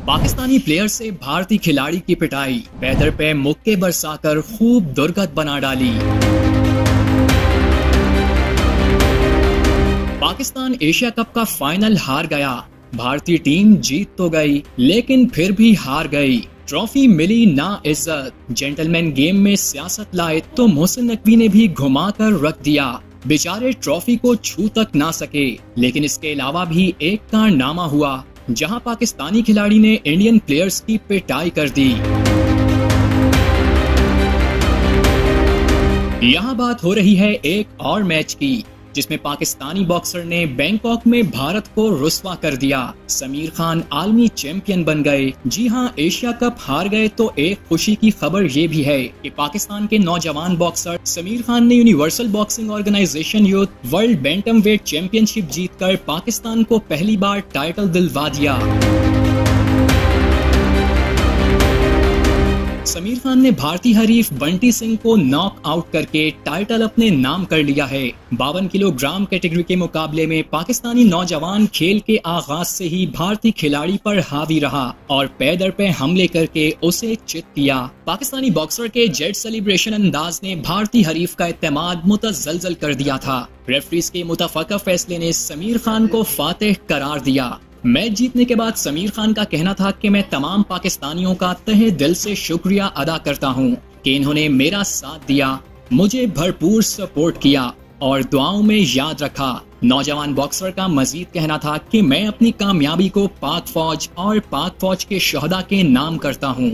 Pakistani player से भारतीय खिलाड़ी की पिटाई, पैदर पे मुक्के बरसाकर खूब दुर्गत बना डाली। पाकिस्तान एशिया कप का फाइनल हार गया। भारतीय टीम जीत तो गई लेकिन फिर भी हार गई। ट्रॉफी मिली ना इज्जत। जेंटलमैन गेम में सियासत लाए तो मोहसिन नकवी ने भी घुमाकर रख दिया। बेचारे ट्रॉफी को छू तक ना सके। लेकिन इसके अलावा भी एक कारनामा हुआ जहां पाकिस्तानी खिलाड़ी ने इंडियन प्लेयर्स की पिटाई कर दी। यहां बात हो रही है एक और मैच की जिसमें पाकिस्तानी बॉक्सर ने बैंकॉक में भारत को रुस्वा कर दिया। समीर खान आलमी चैंपियन बन गए। जी हां, एशिया कप हार गए तो एक खुशी की खबर ये भी है कि पाकिस्तान के नौजवान बॉक्सर समीर खान ने Universal Boxing Organization youth world bantamweight championship जीतकर पाकिस्तान को पहली बार टाइटल दिलवा दिया। समीर खान ने भारतीय हरीफ बंटी सिंह को नॉक आउट करके टाइटल अपने नाम कर लिया है। 52 किलोग्राम कैटेगरी के मुकाबले में पाकिस्तानी नौजवान खेल के आगाज से ही भारतीय खिलाड़ी पर हावी रहा और पैदर पे हमले करके उसे चित किया। पाकिस्तानी बॉक्सर के जेट सेलिब्रेशन अंदाज ने भारतीय हरीफ का एतमाद मुतज़लज़ल कर दिया था। रेफरीज के मुतफ़क्का फैसले ने समीर खान को फातेह करार दिया। मैच जीतने के बाद समीर खान का कहना था कि मैं तमाम पाकिस्तानियों का तहे दिल से शुक्रिया अदा करता हूं कि इन्होंने मेरा साथ दिया, मुझे भरपूर सपोर्ट किया और दुआओं में याद रखा। नौजवान बॉक्सर का मजीद कहना था कि मैं अपनी कामयाबी को पाक फौज और पाक फौज के शहदा के नाम करता हूं।